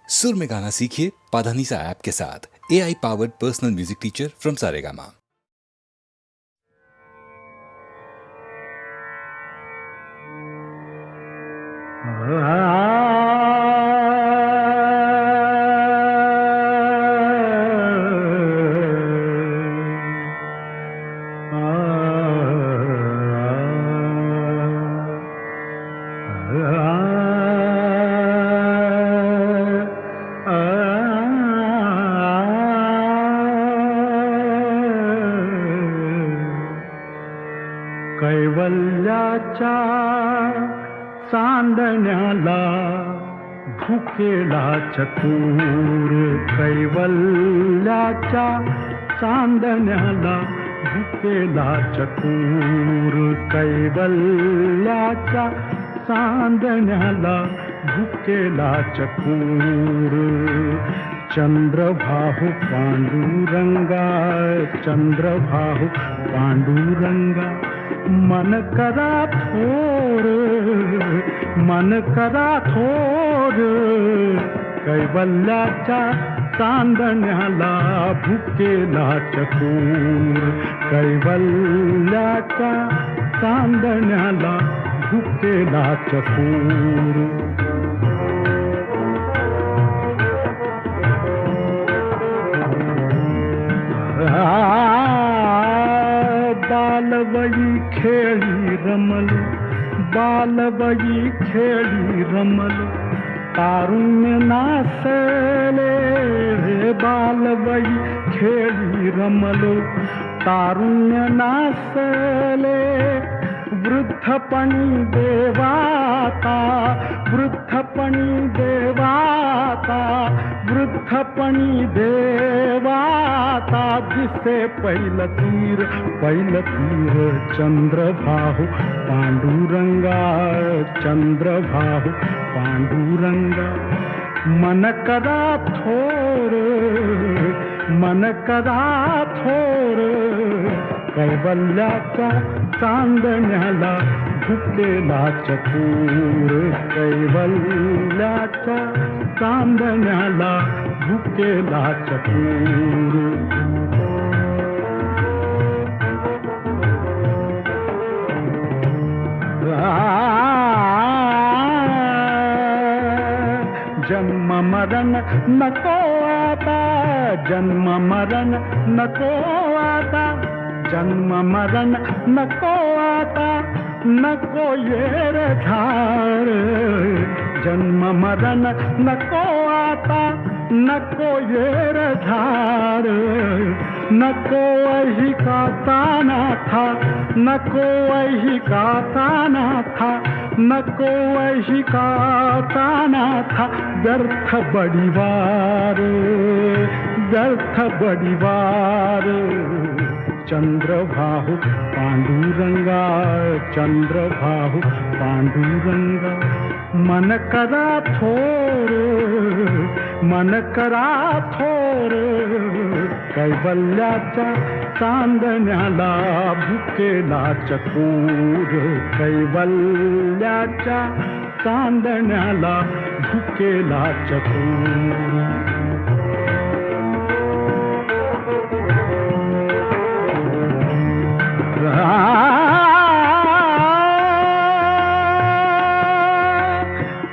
सुर में गाना सीखिए पाधानीसा ऐप के साथ। AI powered personal music teacher from Saregama. कैवल्याच्या चांदण्याला भुकेला चतुर, कैवल्याच्या चांदण्याला भुकेला चतुर, कैवल्याच्या चांदण्याला भुकेला चतुर. चंद्रभाहु पांडुरंगा, चंद्रभाहु पांडुरंगा, मन करा थोर, मन करा थोर. कैवल्याच्या चांदण्याला भुकेला चतुर, कैवल्याच्या चांदण्याला भुकेला चतुर. बालवयी खेळी रमलो, बालवयी खेळी रमलो, तारुण्य नासले. बालवयी खेळी रमलो, तारुण्य नासले. वृद्धपणी देवाता, वृद्धपणी देवाता, वृद्धपणी देवाता. दिसे पैल तीर, पैल तीर. चंद्रभाहु पांडुरंगा, चंद्रभाहु पांडुरंगा, मन करा थोर, मन करा थोर. कैवल्याच्या चांदण्याला भुकेला चतुर, कैवल्याच्या चांदण्याला भुकेला चतुर. जन्म मरण नको आता, जन्म मरण नको आता, जन्म मरण नको आता, नको येर झार. जन्म मरण नको आता, नको येर झार. नको वही का ताना था, नको वही का ताना था, नको वही का ताना था. व्यर्थ बड़ीवार, व्यर्थ बड़ीवार. चंद्रभाहु पांडुरंगा, चंद्रभाहु पांडुरंगा, मन करा थोर, मन करा थोर. कैवल्याच्या चांदण्याला भुकेला चतुर, कैवल्याच्या चांदण्याला भुकेला चतुर.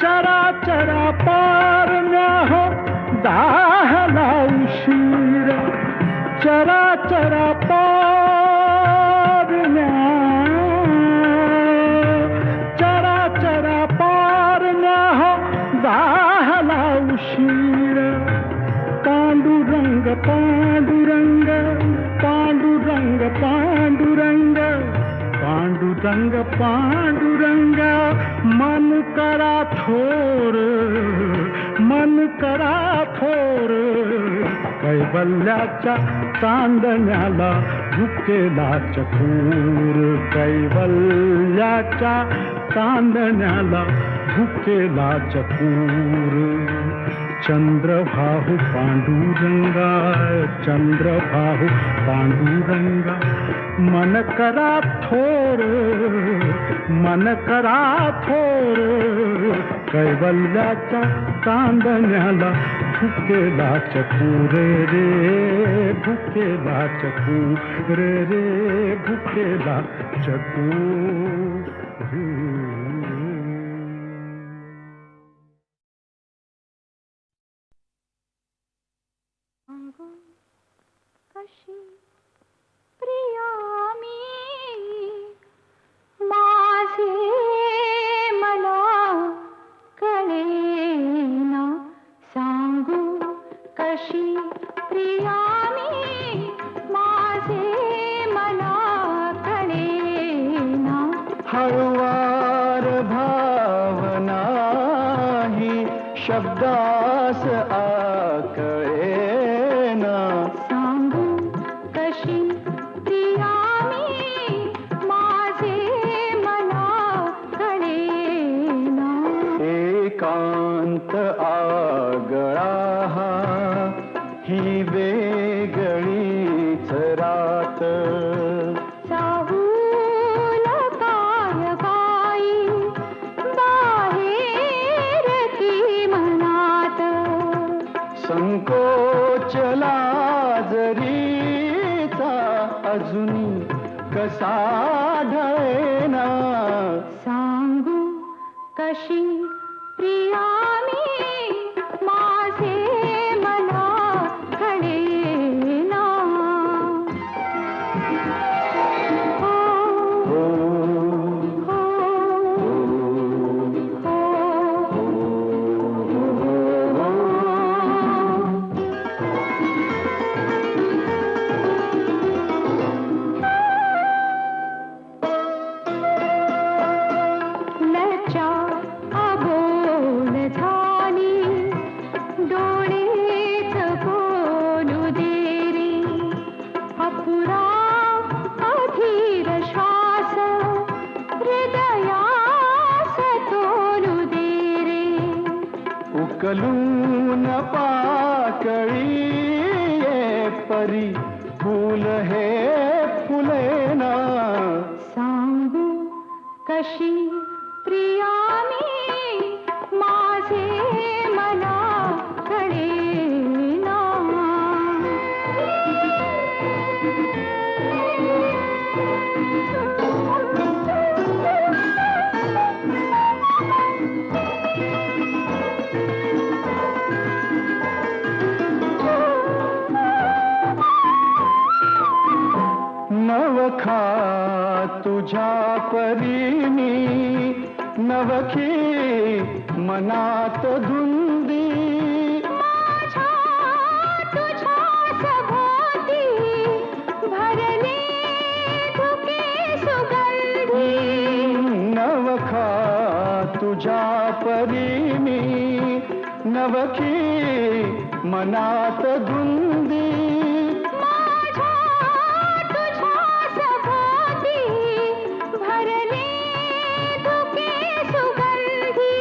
चरा चरा पारण्या हो दाहला उशीर, चरा चरा पारण्या, चरा चरा पारण्या हो दाहला उशीर. पांडुरंग पांडुरंग, पांडुरंग पांडुरंग, पांडुरंग पांडुरंग, मन करा थोर, मन करा थोर. कैवल्याच्या चांदण्याला भुकेला चतुर, कैवल्याच्या चांदण्याला भुकेला चतुर. चंद्रभाहु पांडुरंगा, चंद्रभाहु पांडुरंगा, मन करा थोर, मन करा थोर, कैवल्याच्या चांदण्याला भुकेला चकूर रे, भुकेला चकूर रे, भुकेला चकूर. कशी प्रिया मी माझे मला कळेना, सांगू कशी प्रिया मी माझे मला कळेना. हळुवार भावना ही शब्दास आकळेना, सांगू कशी प्रिया मी माझे मला कळेना. एकांत आगळा हा ही वेगळीच रात, चाहूल काय बाई बाहेर की मनात, संकोचला जरीचा अजून कसा ढळेना. सांगू कशी प्रिया मी माझे मला कळेना. हो, हो, हो, लज्जा अबोल झाली, डोळेच बोलू दे रे, अपुरा अधीर श्वास हृदयास तोलू दे रे. उकलून पाकळी ये परी फूल हे फुलेना. सांगू कशी प्रिया मी माझे मला कळेना. नवखा तुझ्या परीनी नवखी मनात धुंदी, माझ्या तुझ्या सभोवती भरले धुके सुगंधी. नवखा तुझ्या परीनी नवखी मनात धुंदी, माझ्या तुझ्या सभोवती भरले धुके सुगंधी.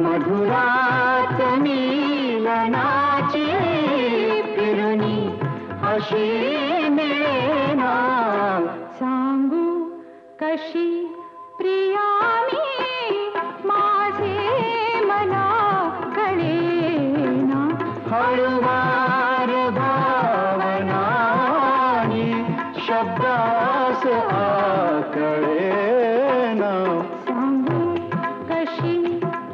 मधुरात मिलनाची फिरुनी अशी मिळेना. सांगू कशी प्रिया मी माझे मला कळेना. हळुवार भावना ही शब्दास आकळेना. सांगू कशी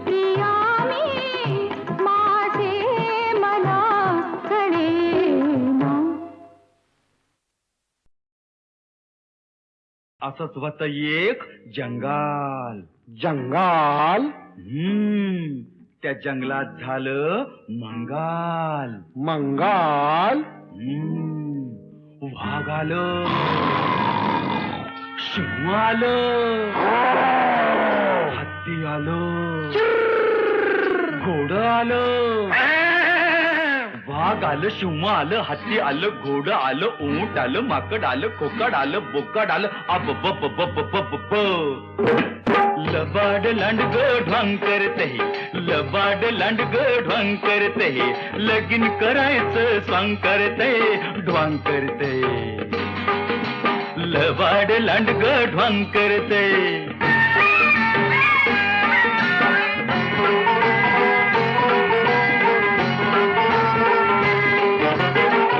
प्रिया मी माझे मला कळेना. असंच होत एक जंगाल. जंगाल त्या जंगलात झालं मंगाल. मंगाल वाघ आलं, सिंह आलं, हत्ती आलं, घोडं आलं, वाघ वाघ आलं, शिव आलं, हत्ती आलं, घोडं आलं, ऊंट आलं, माकड आलं, खोकाड आलं, बोकाड आलं, अब बप बप बप ब. लबाड लांडग ढोंग करते, लबाड लांडग ढोंग करते, लगीन करायचं स्वांग करते, ढोंग करते. लबाड लांडग ढोंग करते.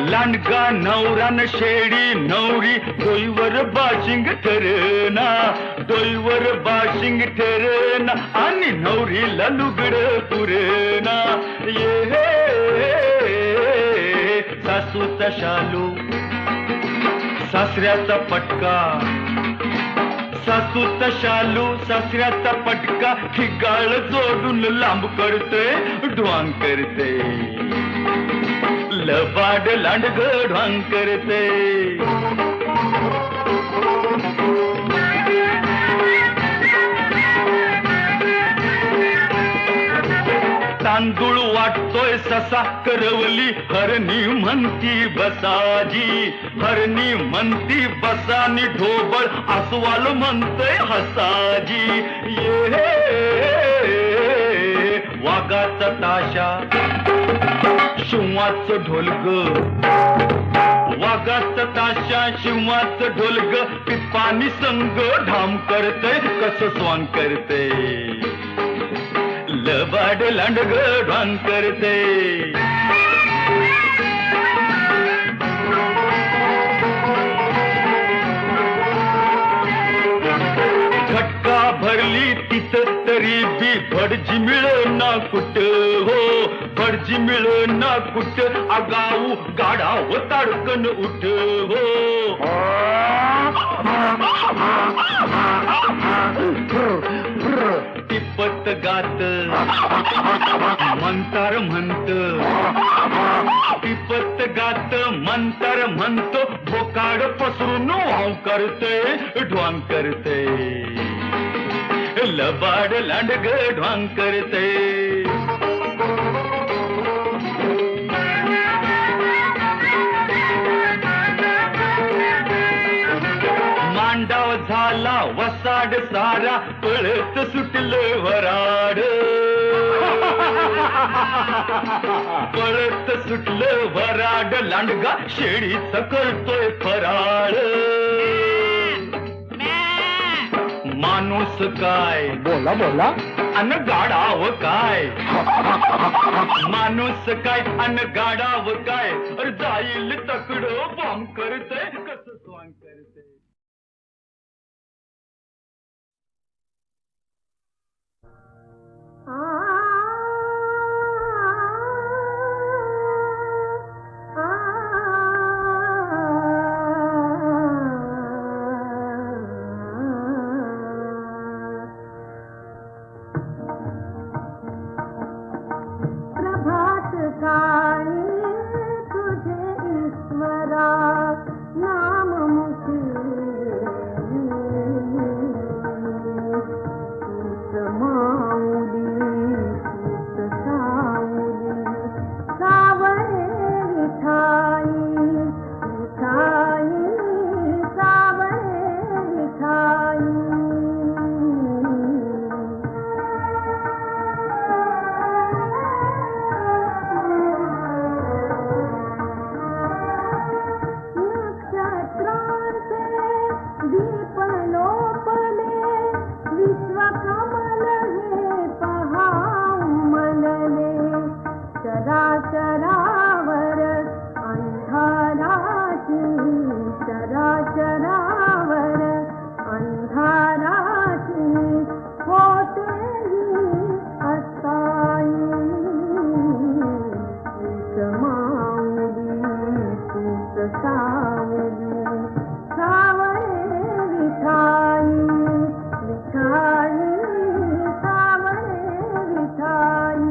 लांडगा नवरान शेडी नवरी डोईवर बाशिंग ठरना, डोईवर बाशिंग ठरना आणि नवरीला लुगड पुरना. ये सासूचा शालू सासऱ्याचा पटका, सासूचा शालू सासऱ्याचा पटका, ठिगाळ जोडून लांब करते, ढोंग करते. लबाड लांडग ढोंग करते. तांदूळ वाटतोय ससा करवली, हरणी म्हणती बसाजी, हरणी म्हणती बसानी, ढोबळ अस्वाल म्हणतोय हसाजी. ये वाघाचा ताशा शिवाच ढोलग, वाघाचा ताशा शिवाच ढोलग, पिपानी संग ढाम करतय, कस स्वांग करते. लबाड लांडग ढोंग करते. घटका भरली तिथं तरी बी भडजी मिळना कुठ हो, भडजी मिळना कुठ, आगाऊ गाडाव ताडकन उठ हो. टिपत गात मंतार म्हणत, टिपत गात मंतार म्हणतो, बोकाड पसरून वाव करते, ढोंग करते. लबाड लांडग ढोंग करते. मांडाव झाला वसाड सारा, पळत सुटलं वराड, पळत सुटलं वराड, लांडगा शेळीच करतोय फराळ. माणूस काय बोला बोला. अन गाडाव काय, माणूस काय अन गाडाव काय, अरे जाईल तकडं बॉम्ब करते, कसं स्वांग करते. प्रभात काळी तुझे ईश्वरा, नाम मुखी तूच माऊली, तूच सावली, सावळे विठाई, विठाई सावळे विठाई. नक्षत्रांचे दीप लोपले, विश्वकमल हे पहा उमलले, चराचरावर अंधाराची, चराचरावर अंधाराची, होतेही अस्थायी. तूच माऊली, तूच सावली, सावळे विठाई, विठाई सावळे विठाई.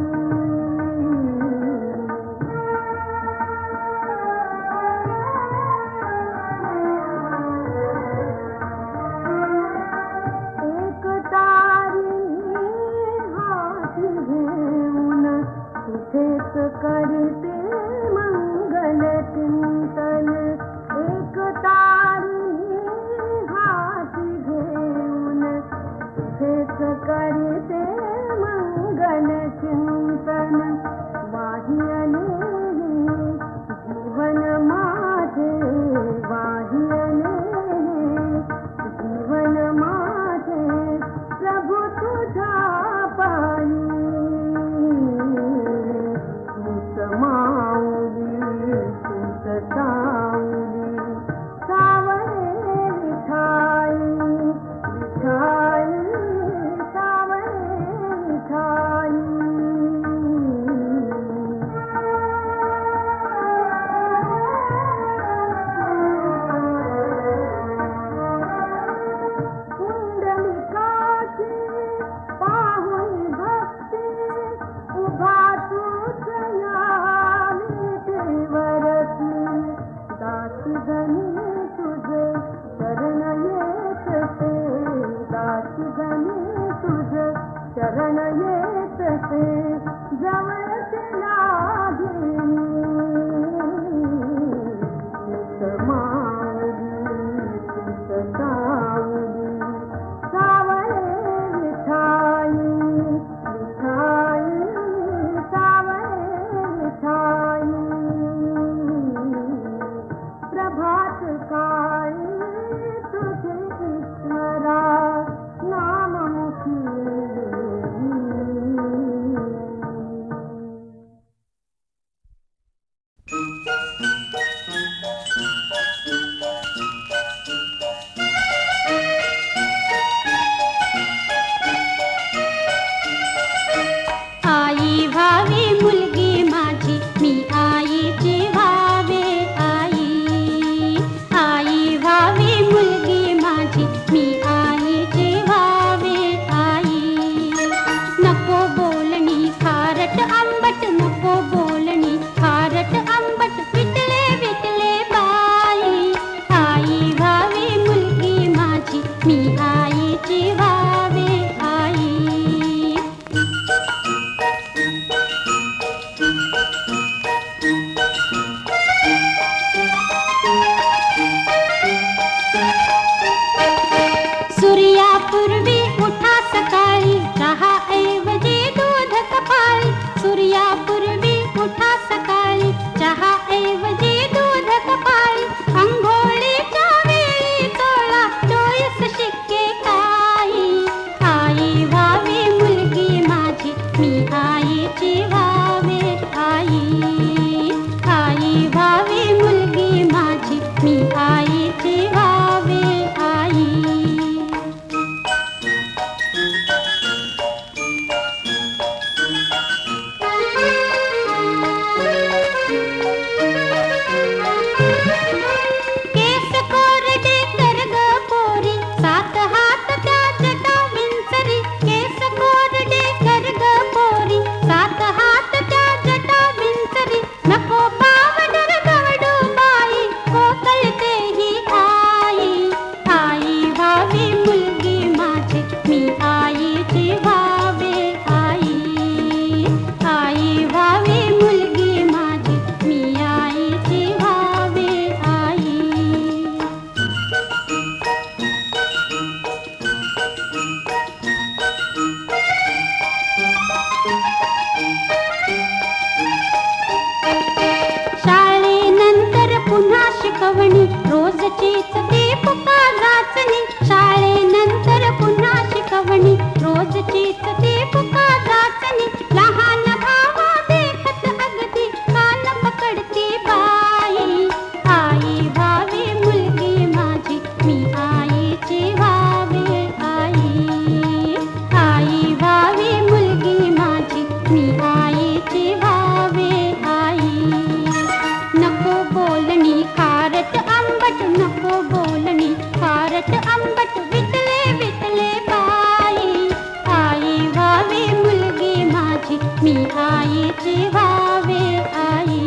व्हावे आई,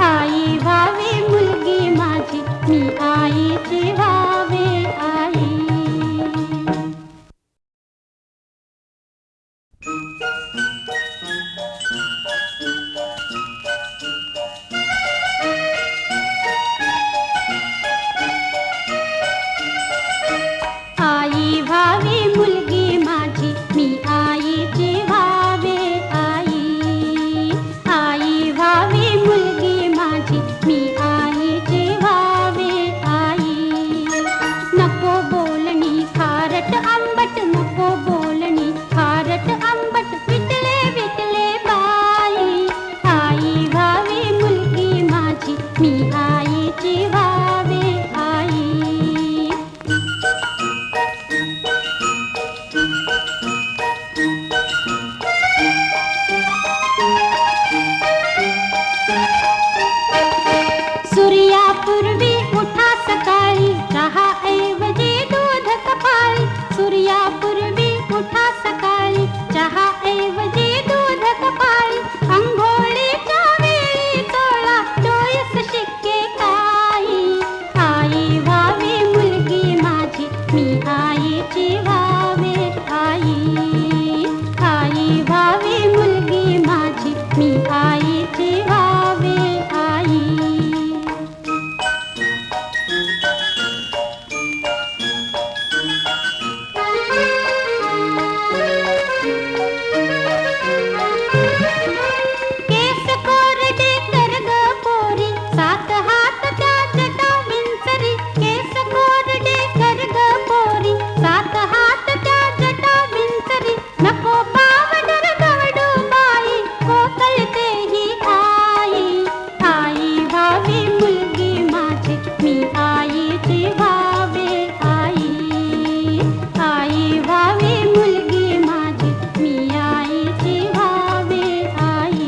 आई व्हावे मुलगी माझी, मी आईची व्हावे आई. आई व्हावी मुलगी माझी, मी आईची व्हावे आई, आई व्हावी मुलगी माझी, मी आईची व्हावे आई. नको बोलणी खारट आंबट, नको बोलणी खारट आंबट, विटले विटले बाई. आई व्हावी मुलगी माझी, मी आईची व्हावे आई. सूर्यापूर्वी उठा सकाळी, चहा ऐवजी दूध कपाळी. सूर्यापूर्वी उठा सकाळी, चहा ऐवजी दूध कपाळी. अंघोळीच्या वेळी चोळा चोळीस शिक्के काही. आई व्हावी मुलगी माझी, मी आईची व्हावे आई, आई व्हावी मुलगी माझी, मी आईची व्हावे आई. केस कोरडे कर ग पोरी, सात हात त्या जटा विंचरी. केस कोरडे कर ग पोरी, सात हात त्या जटा विंचरी. नको पावडर गवडू बाई, कोकलते ही आई. आई व्हावी मुलगी माझी, मी आईची व्हावे आई, आई व्हावी मुलगी माझी, मी आईची व्हावे आई.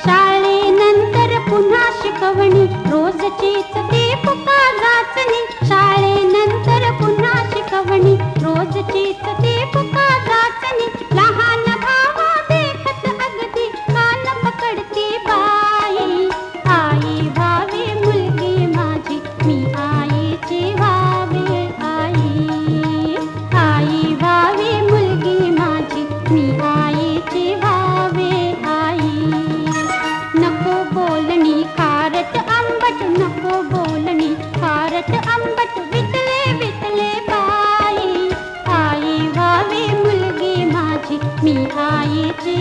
शाळेनंतर पुन्हा शिकवणी, रोजचीच ती पुका जाचणी. शाळेनंतर पुन्हा शिकवणी, रोजचीच ती पुका जाचणी. लहान भावा देखत अगदी कान पकडती बाई. आई व्हावी मुलगी माझी, मी आईची व्हावे आई, आई व्हावी मुलगी माझी, मी आईची व्हावे आई. नको बोलणी खारट आंबट, नको बोलणी खारट आंबट, विटले विटले बाई. आई व्हावी मुलगी माझी, मी आईची